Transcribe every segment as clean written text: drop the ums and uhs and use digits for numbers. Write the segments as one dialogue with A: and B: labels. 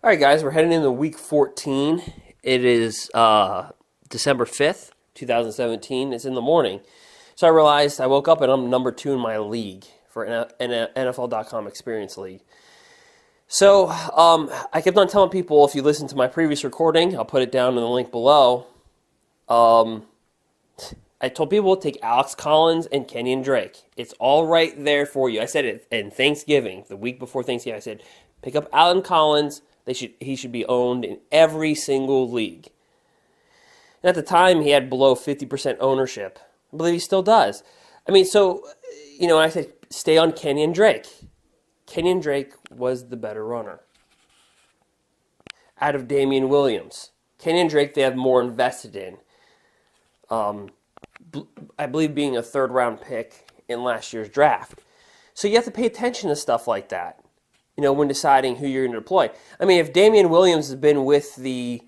A: All right, guys, we're heading into week 14. It is December 5th, 2017. It's in the morning. So I realized I woke up and I'm number 2 in my league for an NFL.com Experience League. So I kept on telling people, if you listen to my previous recording, I'll put it down in the link below. I told people to take Alex Collins and Kenyon Drake. It's all right there for you. I said it in Thanksgiving, the week before Thanksgiving. I said, pick up Alan Collins. He should be owned in every single league. And at the time, he had below 50% ownership. I believe he still does. I said, stay on Kenyon Drake. Kenyon Drake was the better runner. Out of Damian Williams. Kenyon Drake, they have more invested in. I believe being a third-round pick in last year's draft. So you have to pay attention to stuff like that, when deciding who you're going to deploy. I mean, if Damian Williams has been with the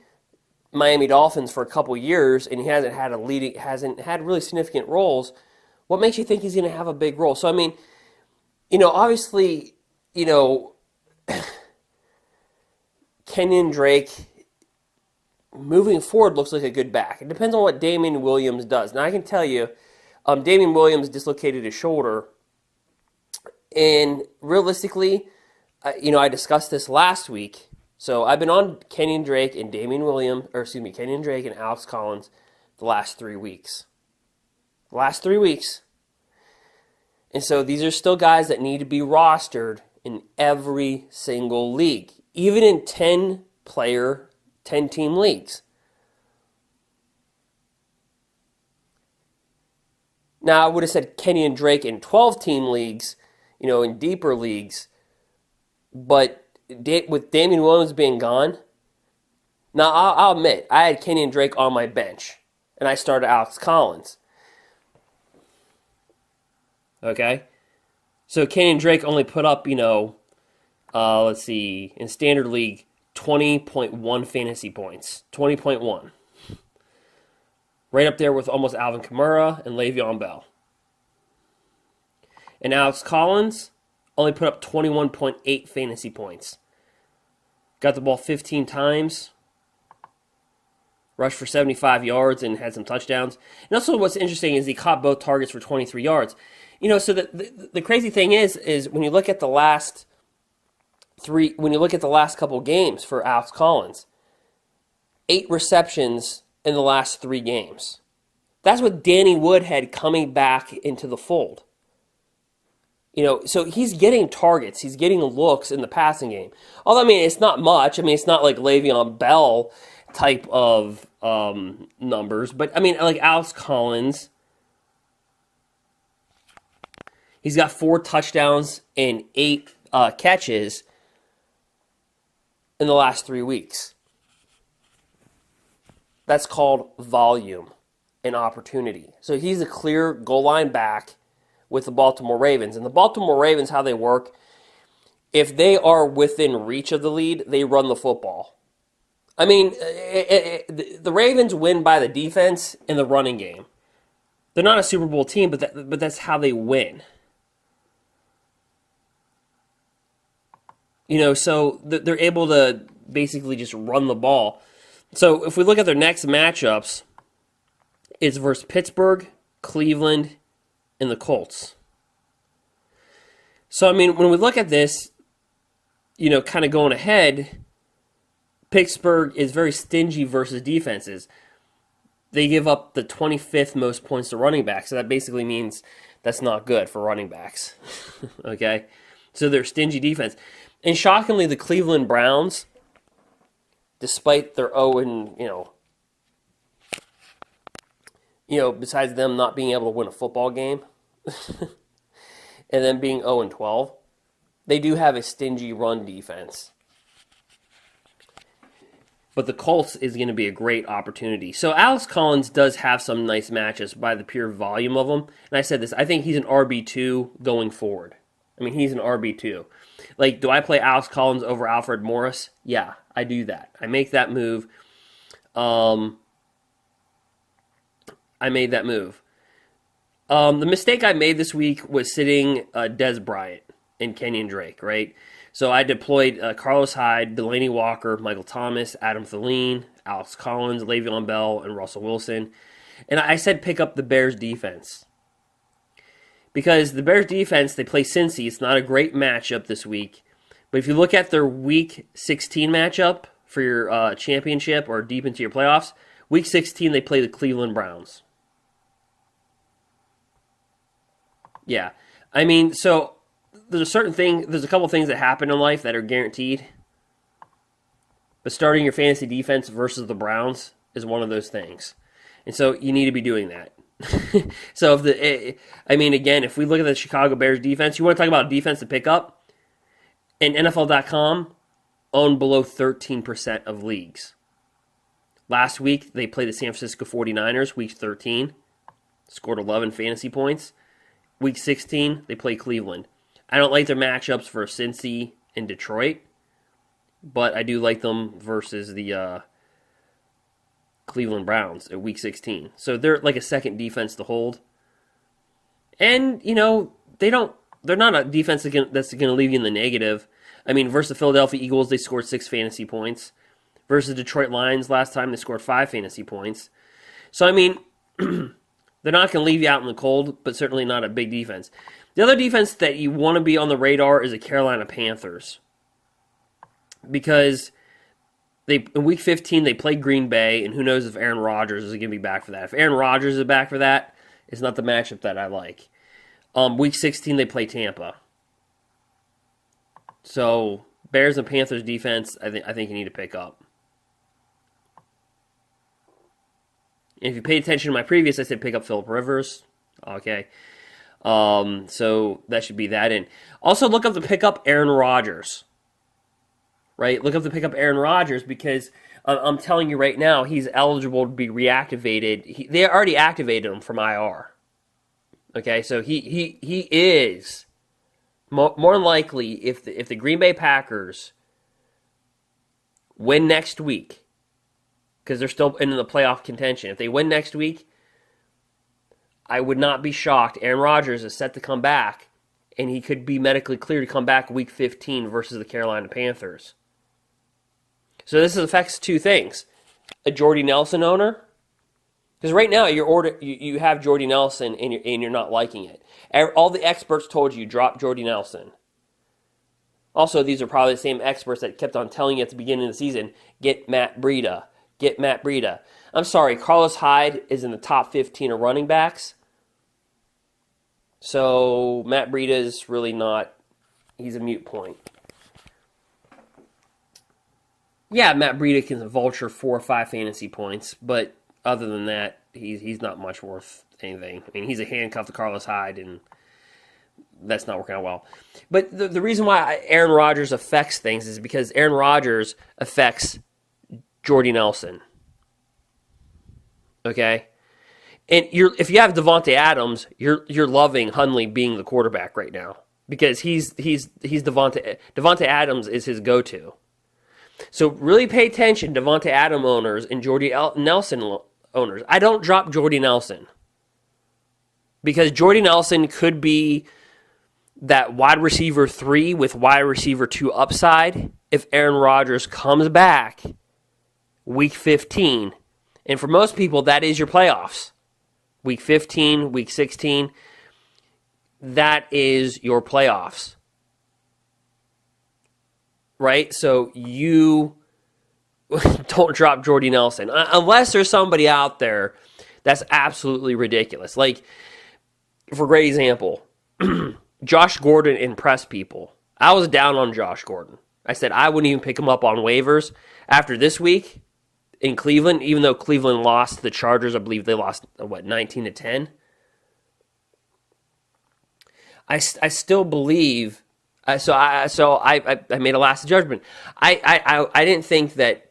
A: Miami Dolphins for a couple years and he hasn't had really significant roles, what makes you think he's going to have a big role? So, obviously, Kenyon Drake moving forward looks like a good back. It depends on what Damian Williams does. Now, I can tell you, Damian Williams dislocated his shoulder, and realistically, I discussed this last week. So I've been on Kenyon Drake and Kenyon Drake and Alex Collins the last 3 weeks. And so these are still guys that need to be rostered in every single league, even in 10-team leagues. Now, I would have said Kenyon Drake in 12-team leagues, in deeper leagues, but with Damian Williams being gone, now I'll admit, I had Kenyon Drake on my bench, and I started Alex Collins. Okay? So Kenyon Drake only put up, in Standard League, 20.1 fantasy points. 20.1. Right up there with almost Alvin Kamara and Le'Veon Bell. And Alex Collins only put up 21.8 fantasy points. Got the ball 15 times. Rushed for 75 yards and had some touchdowns. And also what's interesting is he caught both targets for 23 yards. So the crazy thing is when you look at the last couple games for Alex Collins, 8 receptions in the last 3 games. That's with Danny Woodhead coming back into the fold. So he's getting targets. He's getting looks in the passing game. Although, it's not much. It's not like Le'Veon Bell type of numbers. But, like Alex Collins, he's got 4 touchdowns and 8 catches in the last 3 weeks. That's called volume and opportunity. So he's a clear goal line back with the Baltimore Ravens. And the Baltimore Ravens, how they work, if they are within reach of the lead, they run the football. The Ravens win by the defense in the running game. They're not a Super Bowl team, but that's how they win. So they're able to basically just run the ball. So if we look at their next matchups, it's versus Pittsburgh, Cleveland, and the Colts. So, when we look at this, kind of going ahead, Pittsburgh is very stingy versus defenses. They give up the 25th most points to running backs, so that basically means that's not good for running backs. Okay? So they're stingy defense. And shockingly, the Cleveland Browns, despite their besides them not being able to win a football game, and then being 0-12, they do have a stingy run defense. But the Colts is going to be a great opportunity. So Alex Collins does have some nice matches by the pure volume of them. And I said this, I think he's an RB2 going forward. He's an RB2. Do I play Alex Collins over Alfred Morris? Yeah, I do that. I make that move. The mistake I made this week was sitting Dez Bryant and Kenyon Drake, right? So I deployed Carlos Hyde, Delaney Walker, Michael Thomas, Adam Thielen, Alex Collins, Le'Veon Bell, and Russell Wilson. And I said pick up the Bears defense. Because the Bears defense, they play Cincy. It's not a great matchup this week. But if you look at their Week 16 matchup for your championship or deep into your playoffs, Week 16 they play the Cleveland Browns. Yeah. I mean, so there's a couple things that happen in life that are guaranteed. But starting your fantasy defense versus the Browns is one of those things. And so you need to be doing that. So if we look at the Chicago Bears defense, you want to talk about defense to pick up? And NFL.com owned below 13% of leagues. Last week, they played the San Francisco 49ers, week 13, scored 11 fantasy points. Week 16, they play Cleveland. I don't like their matchups for Cincy and Detroit, but I do like them versus the Cleveland Browns at Week 16. So they're like a second defense to hold. And, they're not a defense that's going to leave you in the negative. I mean, versus the Philadelphia Eagles, they scored 6 fantasy points. Versus the Detroit Lions last time, they scored 5 fantasy points. So, I mean, they're not going to leave you out in the cold, but certainly not a big defense. The other defense that you want to be on the radar is the Carolina Panthers. Because in Week 15, they play Green Bay, and who knows if Aaron Rodgers is going to be back for that. If Aaron Rodgers is back for that, it's not the matchup that I like. Week 16, they play Tampa. So, Bears and Panthers defense, I think you need to pick up. And if you paid attention to my previous, I said pick up Phillip Rivers. Okay. So, that should be that in. Also, look up to pick up Aaron Rodgers. Right? Look up to pick up Aaron Rodgers because I'm telling you right now, he's eligible to be reactivated. They already activated him from IR. Okay, so he is more likely if the Green Bay Packers win next week, because they're still in the playoff contention. If they win next week, I would not be shocked. Aaron Rodgers is set to come back, and he could be medically cleared to come back Week 15 versus the Carolina Panthers. So this affects two things: a Jordy Nelson owner. Because right now you have Jordy Nelson and you're not liking it. All the experts told you drop Jordy Nelson. Also, these are probably the same experts that kept on telling you at the beginning of the season, get Matt Breida. Get Matt Breida. I'm sorry, Carlos Hyde is in the top 15 of running backs. So Matt Breida is really not, he's a moot point. Yeah, Matt Breida can vulture 4 or 5 fantasy points, but other than that, he's not much worth anything. I mean, he's a handcuff to Carlos Hyde, and that's not working out well. But the reason why Aaron Rodgers affects things is because Aaron Rodgers affects Jordy Nelson. Okay? And if you have Devontae Adams, you're loving Hundley being the quarterback right now because he's Devontae Adams is his go-to. So really pay attention, Devontae Adams owners and Jordy Nelson owners. I don't drop Jordy Nelson because Jordy Nelson could be that wide receiver 3 with wide receiver 2 upside if Aaron Rodgers comes back Week 15. And for most people, that is your playoffs. Week 15, Week 16, that is your playoffs. Right? So you don't drop Jordy Nelson. Unless there's somebody out there that's absolutely ridiculous. Like, for great example, Josh Gordon impressed people. I was down on Josh Gordon. I said I wouldn't even pick him up on waivers. After this week in Cleveland, even though Cleveland lost to the Chargers, I believe they lost, 19-10? I still believe... So I made a last judgment. I didn't think that.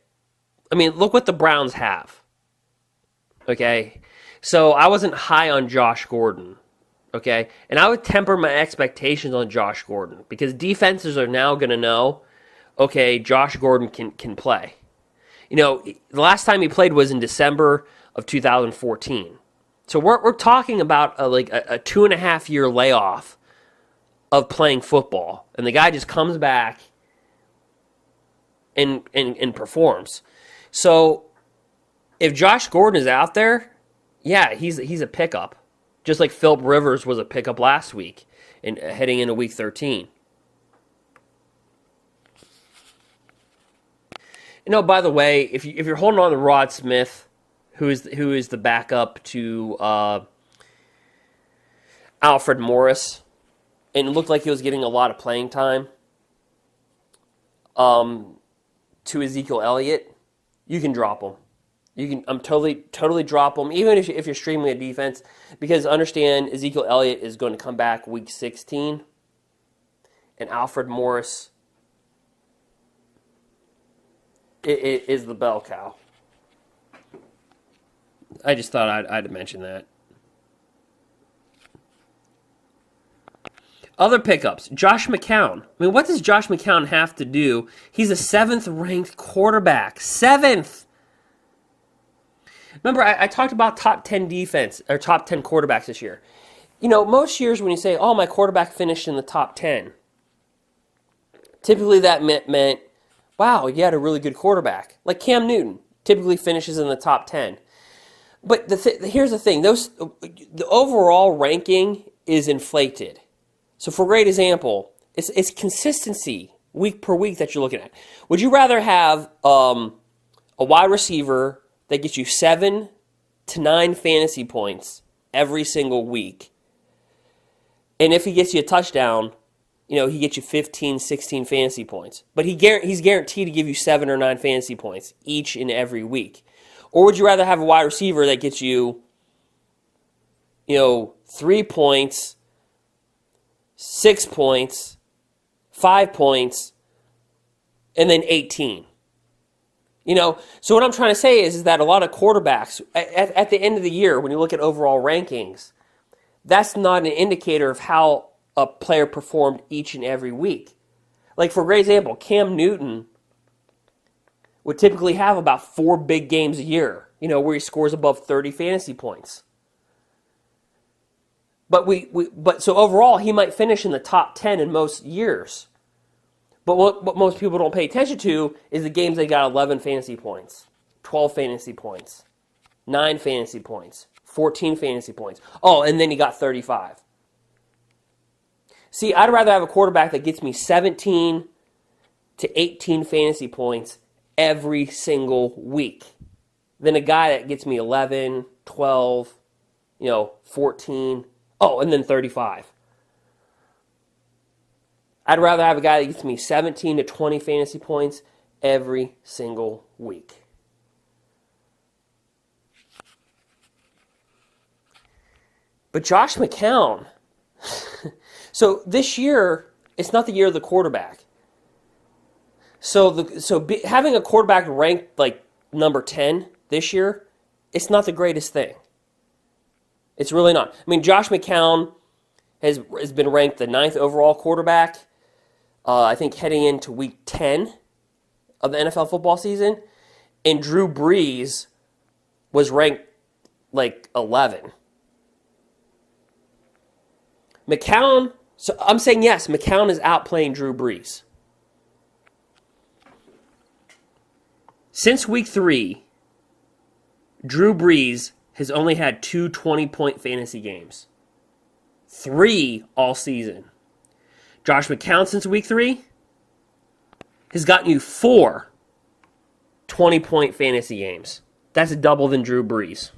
A: I mean, look what the Browns have. Okay, so I wasn't high on Josh Gordon. Okay, and I would temper my expectations on Josh Gordon because defenses are now going to know. Okay, Josh Gordon can play. You know, the last time he played was in December of 2014. So we're talking about a 2.5 year layoff of playing football, and the guy just comes back and performs. So if Josh Gordon is out there, yeah, he's a pickup. Just like Phillip Rivers was a pickup last week and heading into week 13. By the way, if you're holding on to Rod Smith, who is the backup to Alfred Morris, and it looked like he was getting a lot of playing time, to Ezekiel Elliott, you can drop him. I'm totally drop him, even if you're streaming a defense, because understand Ezekiel Elliott is going to come back week 16, and Alfred Morris it is the bell cow. I just thought I'd mention that. Other pickups, Josh McCown. I mean, what does Josh McCown have to do? He's a 7th ranked quarterback. 7th! Remember, I talked about top 10 defense, or top 10 quarterbacks this year. Most years when you say, oh, my quarterback finished in the top 10, typically that meant, wow, you had a really good quarterback. Like Cam Newton typically finishes in the top 10. But here's the thing. The overall ranking is inflated. So for great example, it's consistency week per week that you're looking at. Would you rather have a wide receiver that gets you 7 to 9 fantasy points every single week, and if he gets you a touchdown, he gets you 15, 16 fantasy points, but he's guaranteed to give you 7 or 9 fantasy points each and every week? Or would you rather have a wide receiver that gets you, 3 points, 6 points, 5 points, and then 18? So what I'm trying to say is that a lot of quarterbacks, at the end of the year, when you look at overall rankings, that's not an indicator of how a player performed each and every week. Like, for great example, Cam Newton would typically have about 4 big games a year, where he scores above 30 fantasy points. But so overall, he might finish in the top 10 in most years. But what most people don't pay attention to is the games they got 11 fantasy points, 12 fantasy points, 9 fantasy points, 14 fantasy points. Oh, and then he got 35. See, I'd rather have a quarterback that gets me 17 to 18 fantasy points every single week than a guy that gets me 11, 12, 14, and then 35. I'd rather have a guy that gets me 17 to 20 fantasy points every single week. But Josh McCown, so this year, it's not the year of the quarterback. Having a quarterback ranked like number 10 this year, it's not the greatest thing. It's really not. I mean, Josh McCown has been ranked the 9th overall quarterback, I think heading into week 10 of the NFL football season, and Drew Brees was ranked like 11. McCown, so I'm saying yes, McCown is outplaying Drew Brees. Since week 3, Drew Brees has only had 2 20-point fantasy games. 3 all season. Josh McCown since week 3 has gotten you 4 20-point fantasy games. That's double than Drew Brees.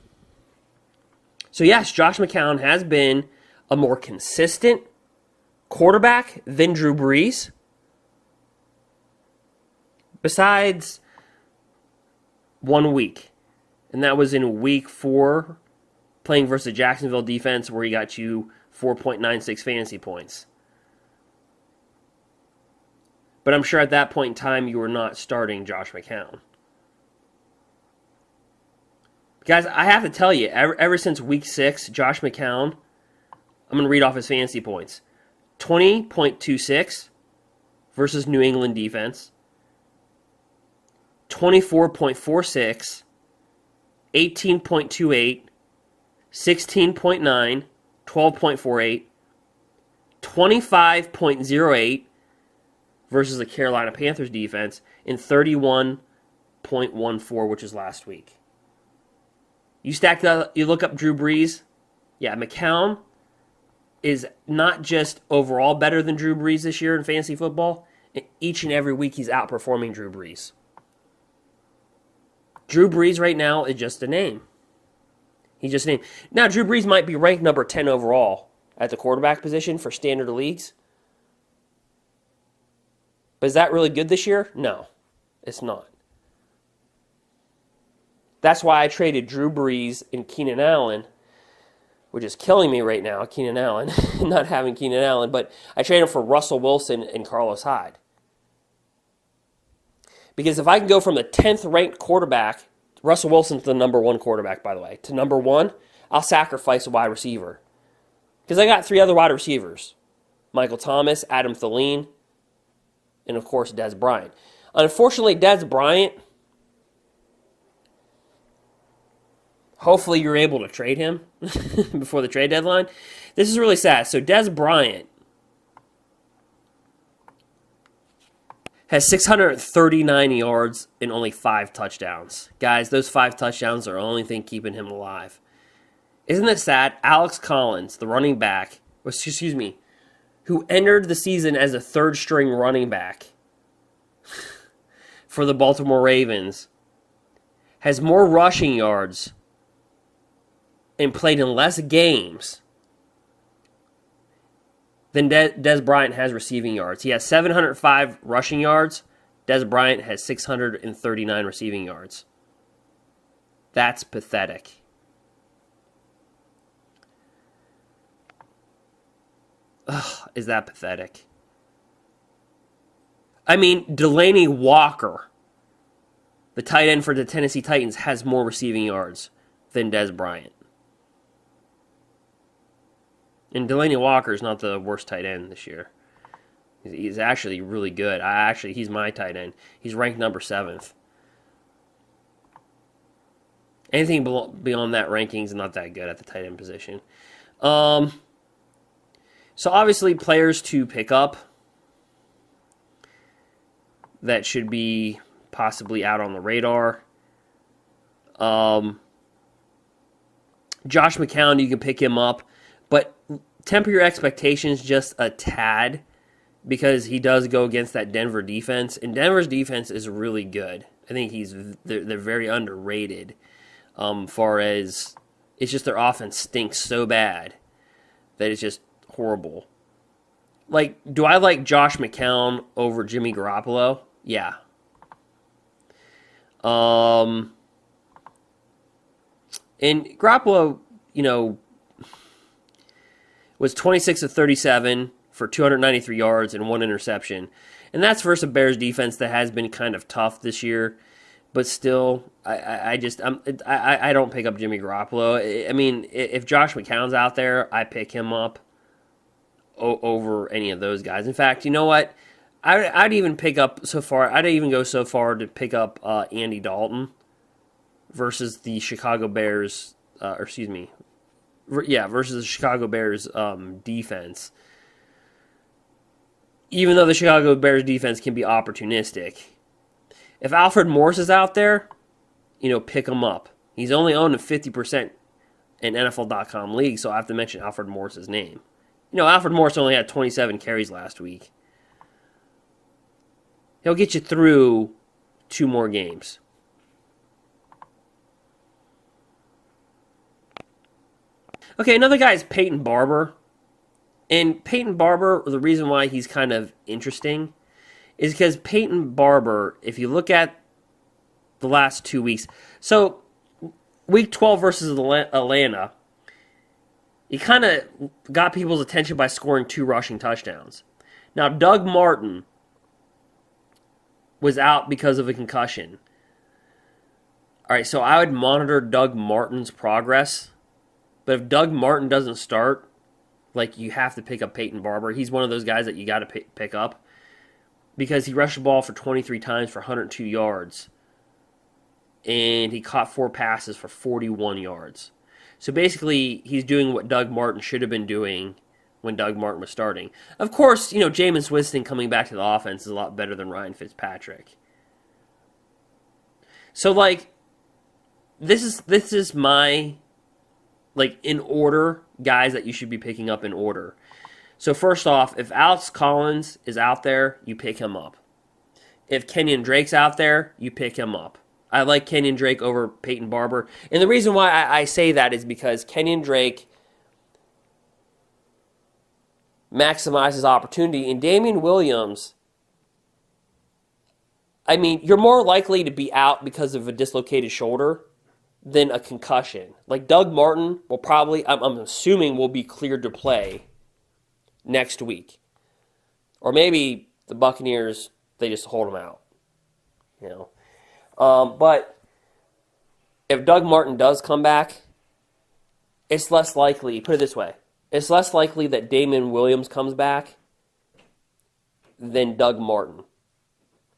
A: So yes, Josh McCown has been a more consistent quarterback than Drew Brees. Besides 1 week. And that was in week 4, playing versus the Jacksonville defense, where he got you 4.96 fantasy points. But I'm sure at that point in time, you were not starting Josh McCown. Guys, I have to tell you, ever since week 6, Josh McCown, I'm going to read off his fantasy points. 20.26 versus New England defense. 24.46, 18.28, 16.9, 12.48, 25.08, versus the Carolina Panthers defense in 31.14, which is last week. You stack that, you look up Drew Brees. Yeah, McCown is not just overall better than Drew Brees this year in fantasy football. Each and every week he's outperforming Drew Brees. Drew Brees right now is just a name. He's just a name. Now, Drew Brees might be ranked number 10 overall at the quarterback position for standard leagues. But is that really good this year? No, it's not. That's why I traded Drew Brees and Keenan Allen, which is killing me right now, Keenan Allen, not having Keenan Allen, but I traded him for Russell Wilson and Carlos Hyde. Because if I can go from the 10th ranked quarterback, Russell Wilson's the number 1 quarterback, by the way, to number 1, I'll sacrifice a wide receiver. Because I got 3 other wide receivers. Michael Thomas, Adam Thielen, and of course Dez Bryant. Unfortunately, Dez Bryant, hopefully you're able to trade him before the trade deadline. This is really sad. So Dez Bryant has 639 yards and only 5 touchdowns. Guys, those 5 touchdowns are the only thing keeping him alive. Isn't it sad? Alex Collins, the running back, who entered the season as a 3rd-string running back for the Baltimore Ravens, has more rushing yards and played in less games than Dez Bryant has receiving yards. He has 705 rushing yards. Dez Bryant has 639 receiving yards. That's pathetic. Ugh, is that pathetic? I mean, Delaney Walker, the tight end for the Tennessee Titans, has more receiving yards than Dez Bryant. And Delaney Walker is not the worst tight end this year. He's actually really good. He's my tight end. He's ranked number 7th. Anything beyond that ranking is not that good at the tight end position. So obviously players to pick up that should be possibly out on the radar. Josh McCown, you can pick him up, but temper your expectations just a tad because he does go against that Denver defense, and Denver's defense is really good. I think they're very underrated. Far as it's just their offense stinks so bad that it's just horrible. Like, do I like Josh McCown over Jimmy Garoppolo? Yeah. And Garoppolo, was 26 of 37 for 293 yards and 1 interception. And that's versus a Bears defense that has been kind of tough this year. But still, I don't pick up Jimmy Garoppolo. I mean, if Josh McCown's out there, I pick him up over any of those guys. In fact, you know what? I'd even go so far to pick up Andy Dalton versus the Chicago Bears. Versus the Chicago Bears defense. Even though the Chicago Bears defense can be opportunistic. If Alfred Morris is out there, pick him up. He's only owned in 50% in NFL.com league, so I have to mention Alfred Morris's name. Alfred Morris only had 27 carries last week. He'll get you through 2 more games. Okay, another guy is Peyton Barber. And Peyton Barber, the reason why he's kind of interesting is because Peyton Barber, if you look at the last 2 weeks, so week 12 versus Atlanta, he kind of got people's attention by scoring 2 rushing touchdowns. Now, Doug Martin was out because of a concussion. All right, so I would monitor Doug Martin's progress. But if Doug Martin doesn't start, you have to pick up Peyton Barber. He's one of those guys that you got to pick up because he rushed the ball for 23 times for 102 yards. And he caught 4 passes for 41 yards. So basically, he's doing what Doug Martin should have been doing when Doug Martin was starting. Of course, Jameis Winston coming back to the offense is a lot better than Ryan Fitzpatrick. So, this is my, in order, guys that you should be picking up in order. So, first off, if Alex Collins is out there, you pick him up. If Kenyon Drake's out there, you pick him up. I like Kenyon Drake over Peyton Barber. And the reason why I say that is because Kenyon Drake maximizes opportunity. And Damian Williams, you're more likely to be out because of a dislocated shoulder than a concussion. Doug Martin will probably, I'm assuming, will be cleared to play next week. Or maybe the Buccaneers, they just hold him out. But if Doug Martin does come back, it's less likely, put it this way, it's less likely that Damian Williams comes back than Doug Martin.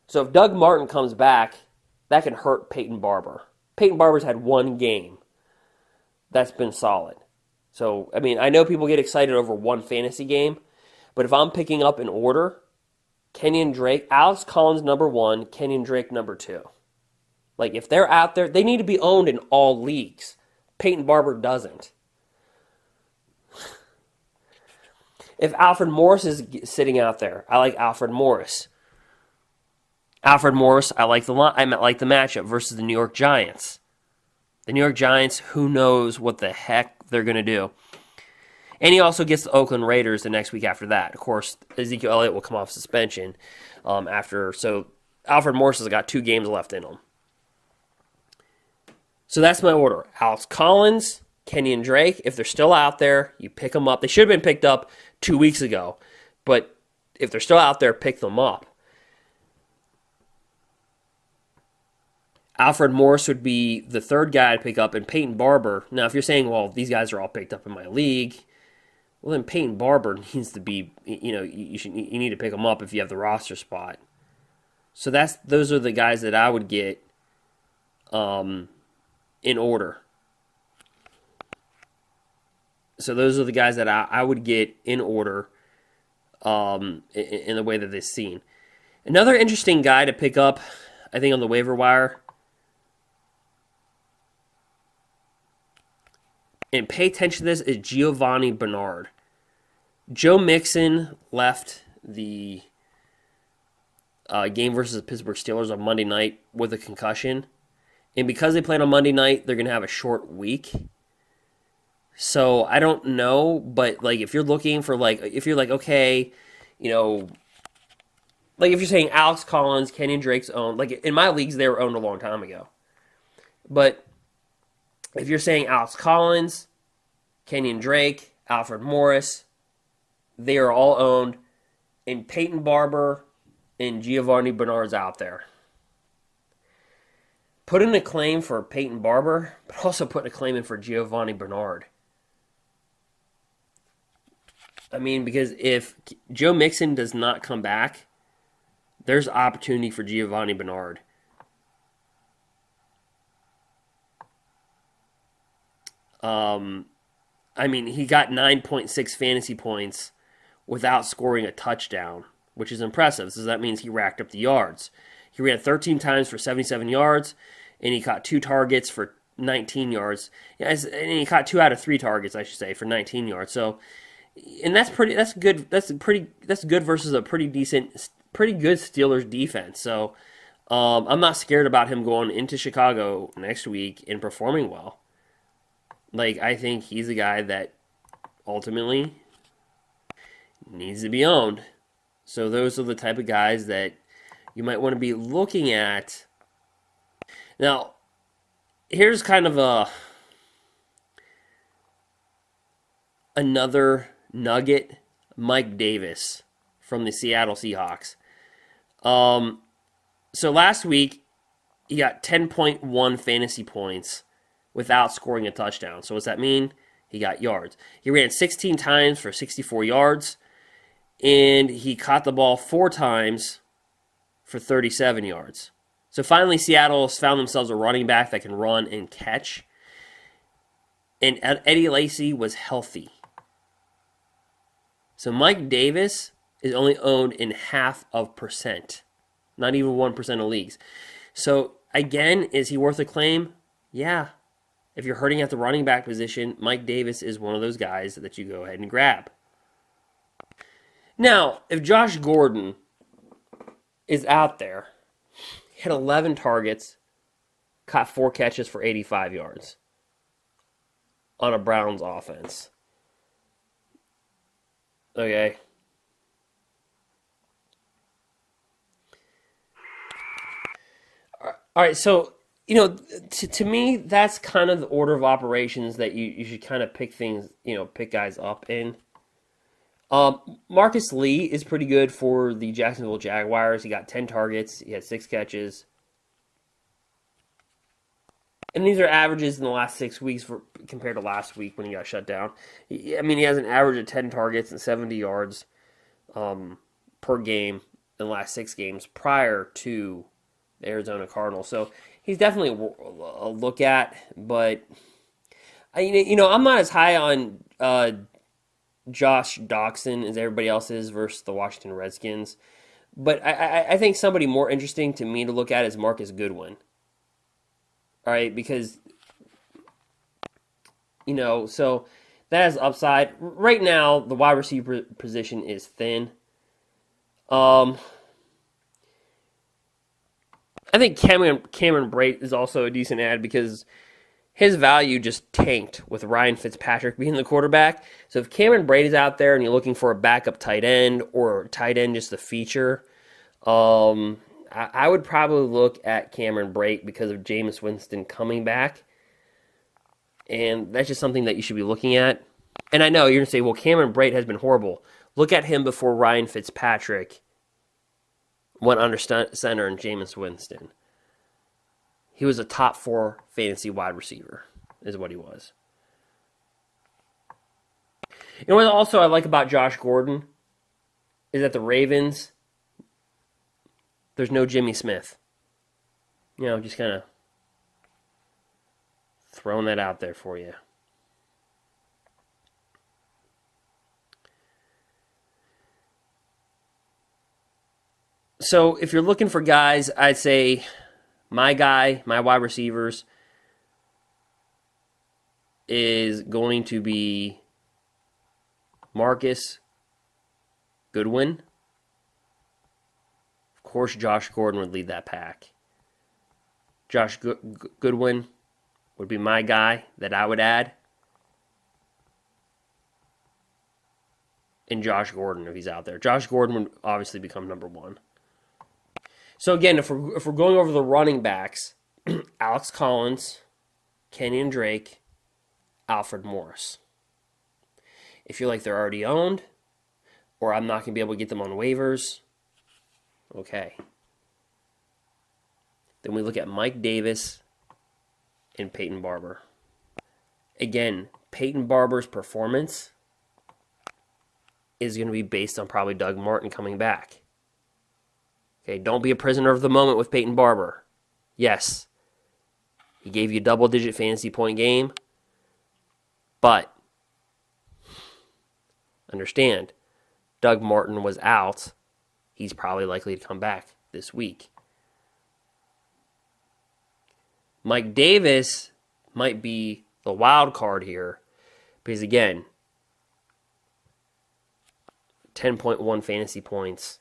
A: So if Doug Martin comes back, that can hurt Peyton Barber. Peyton Barber's had one game that's been solid. So, I know people get excited over one fantasy game, but if I'm picking up in order, Kenyon Drake, Alex Collins number 1, Kenyon Drake number 2. If they're out there, they need to be owned in all leagues. Peyton Barber doesn't. If Alfred Morris is sitting out there, I like Alfred Morris. Alfred Morris, I like the matchup versus the New York Giants. The New York Giants, who knows what the heck they're going to do. And he also gets the Oakland Raiders the next week after that. Of course, Ezekiel Elliott will come off suspension after. So Alfred Morris has got 2 games left in him. So that's my order. Alex Collins, Kenyon Drake, if they're still out there, you pick them up. They should have been picked up 2 weeks ago. But if they're still out there, pick them up. Alfred Morris would be the third guy to pick up, and Peyton Barber. Now, if you're saying, well, these guys are all picked up in my league, well, then Peyton Barber needs to be, you need to pick him up if you have the roster spot. So those are the guys that I would get in order. So those are the guys that I would get in order in the way that they're seen. Another interesting guy to pick up, I think, on the waiver wire, and pay attention to this, is Giovanni Bernard. Joe Mixon left the game versus the Pittsburgh Steelers on Monday night with a concussion. And because they played on Monday night, they're going to have a short week. So I don't know, but if you're looking for if you're okay, if you're saying Alex Collins, Kenyon Drake's owned, in my leagues they were owned a long time ago. But if you're saying Alex Collins, Kenyon Drake, Alfred Morris, they are all owned, and Peyton Barber and Giovanni Bernard's out there. Put in a claim for Peyton Barber, but also put a claim in for Giovanni Bernard. Because if Joe Mixon does not come back, there's opportunity for Giovanni Bernard. He got 9.6 fantasy points without scoring a touchdown, which is impressive. So that means he racked up the yards. He ran 13 times for 77 yards, and he caught 2 targets for 19 yards. And he caught 2 out of 3 targets, I should say, for 19 yards. So, and that's good. That's good versus a pretty good Steelers defense. So, I'm not scared about him going into Chicago next week and performing well. I think he's a guy that ultimately needs to be owned. So those are the type of guys that you might want to be looking at. Now, here's kind of another nugget. Mike Davis from the Seattle Seahawks. So last week, he got 10.1 fantasy points without scoring a touchdown. So what's that mean? He got yards. He ran 16 times for 64 yards, and he caught the ball 4 times for 37 yards. So finally, Seattle has found themselves a running back that can run and catch. And Eddie Lacy was healthy. So Mike Davis is only owned in 0.5%, not even 1% of leagues. So again, is he worth a claim? Yeah. If you're hurting at the running back position, Mike Davis is one of those guys that you go ahead and grab. Now, if Josh Gordon is out there, hit 11 targets, caught 4 catches for 85 yards on a Browns offense. Okay. All right, so, to me, that's kind of the order of operations that you should kind of pick things, pick guys up in. Marcus Lee is pretty good for the Jacksonville Jaguars. He got 10 targets. He had 6 catches. And these are averages in the last 6 weeks compared to last week when he got shut down. He has an average of 10 targets and 70 yards per game in the last 6 games prior to the Arizona Cardinals. So he's definitely a look at, but I'm not as high on Josh Doxson as everybody else is versus the Washington Redskins. But I think somebody more interesting to me to look at is Marcus Goodwin. All right, because, so that has upside. Right now, the wide receiver position is thin. I think Cameron Brate is also a decent add because his value just tanked with Ryan Fitzpatrick being the quarterback. So if Cameron Brate is out there and you're looking for a backup tight end or tight end just a feature, I would probably look at Cameron Brate because of Jameis Winston coming back. And that's just something that you should be looking at. And I know you're going to say, well, Cameron Brate has been horrible. Look at him before Ryan Fitzpatrick went under center and Jameis Winston. He was a top 4 fantasy wide receiver, is what he was. You know what also I like about Josh Gordon is that the Ravens, there's no Jimmy Smith. Just kind of throwing that out there for you. So if you're looking for guys, I'd say my wide receivers is going to be Marcus Goodwin. Of course, Josh Gordon would lead that pack. Josh Goodwin would be my guy that I would add. And Josh Gordon, if he's out there. Josh Gordon would obviously become number 1. So again, if we're going over the running backs, Alex Collins, Kenyon Drake, Alfred Morris. If you're like they're already owned, or I'm not going to be able to get them on waivers, okay. Then we look at Mike Davis and Peyton Barber. Again, Peyton Barber's performance is going to be based on probably Doug Martin coming back. Okay, don't be a prisoner of the moment with Peyton Barber. Yes, he gave you a double-digit fantasy point game, but understand, Doug Martin was out. He's probably likely to come back this week. Mike Davis might be the wild card here because, again, 10.1 fantasy points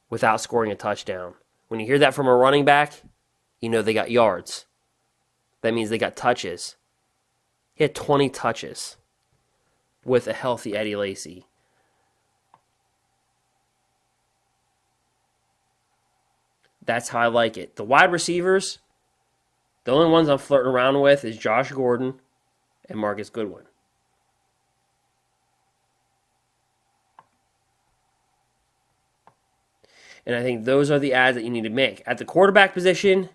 A: without scoring a touchdown. When you hear that from a running back, you know they got yards. That means they got touches. He had 20 touches with a healthy Eddie Lacy. That's how I like it. The wide receivers, the only ones I'm flirting around with is Josh Gordon and Marcus Goodwin. And I think those are the adds that you need to make. At the quarterback position,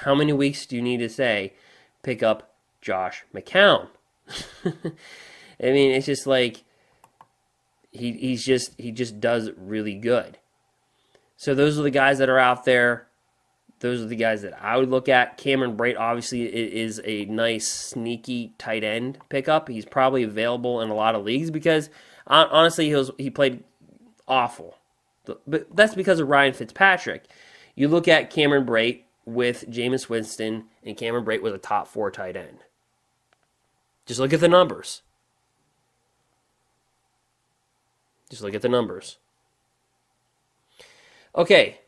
A: how many weeks do you need to say, pick up Josh McCown? I mean, it's just like he just does really good. So those are the guys that are out there. those are the guys that I would look at. Cameron Brate obviously is a nice, sneaky tight end pickup. He's probably available in a lot of leagues because, honestly, he played awful. But that's because of Ryan Fitzpatrick. You look at Cameron Brate with Jameis Winston, and Cameron Brate was a top 4 tight end. Just look at the numbers. Okay,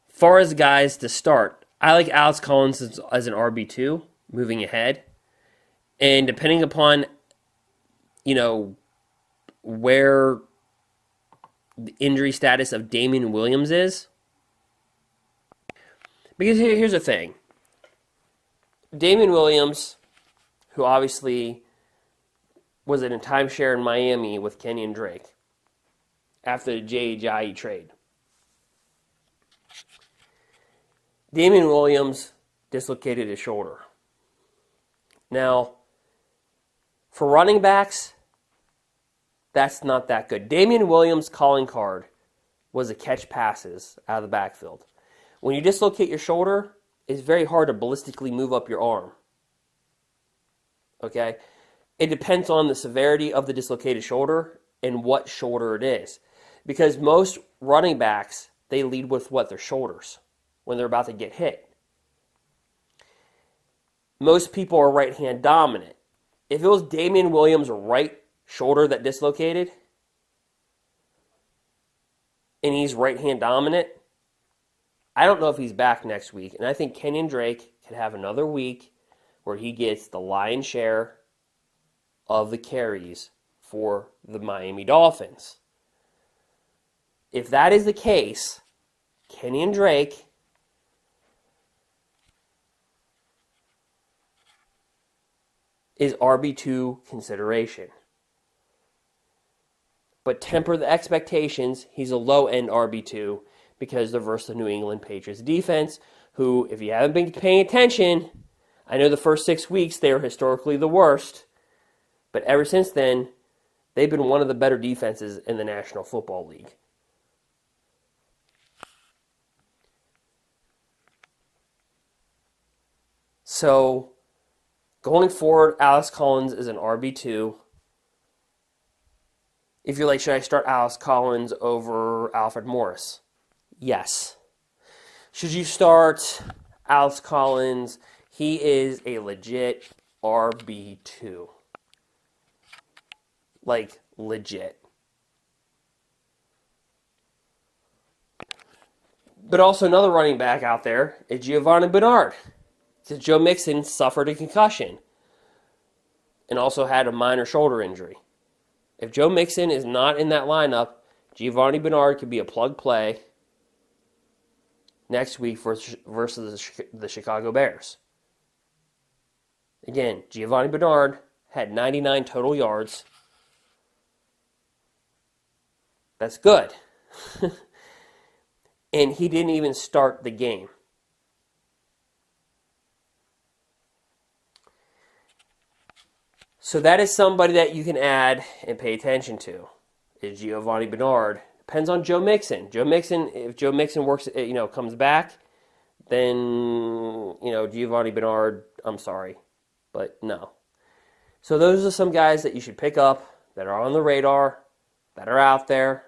A: far as guys to start, I like Alex Collins as an RB2 moving ahead. And depending upon, where the injury status of Damian Williams is. Because here's the thing. Damian Williams, who obviously was in a timeshare in Miami with Kenyon Drake after the J.J. trade. Damian Williams dislocated his shoulder. Now, for running backs, that's not that good. Damian Williams' calling card was to catch passes out of the backfield. When you dislocate your shoulder, it's very hard to ballistically move up your arm. Okay? It depends on the severity of the dislocated shoulder and what shoulder it is. Because most running backs, they lead with their shoulders when they're about to get hit. Most people are right hand dominant. If it was Damian Williams' right shoulder that dislocated, and he's right hand dominant, I don't know if he's back next week. And I think Kenyon Drake could have another week where he gets the lion's share of the carries for the Miami Dolphins. If that is the case, Kenyon Drake is RB2 consideration. But temper the expectations. He's a low-end RB2 because they're versus the New England Patriots defense, who, if you haven't been paying attention, I know the first 6 weeks they were historically the worst, but ever since then, they've been one of the better defenses in the National Football League. So, going forward, Alex Collins is an RB2. If you're like, should I start Alex Collins over Alfred Morris? Yes. Should you start Alex Collins? He is a legit RB2. Like, legit. But also another running back out there is Giovanni Bernard. Because Joe Mixon suffered a concussion and also had a minor shoulder injury. If Joe Mixon is not in that lineup, Giovanni Bernard could be a plug play next week versus the Chicago Bears. Again, Giovanni Bernard had 99 total yards. That's good. And he didn't even start the game. So that is somebody that you can add and pay attention to. Is Giovanni Bernard. Depends on Joe Mixon. If Joe Mixon works, comes back, then, Giovanni Bernard, I'm sorry, but no. So those are some guys that you should pick up that are on the radar, that are out there.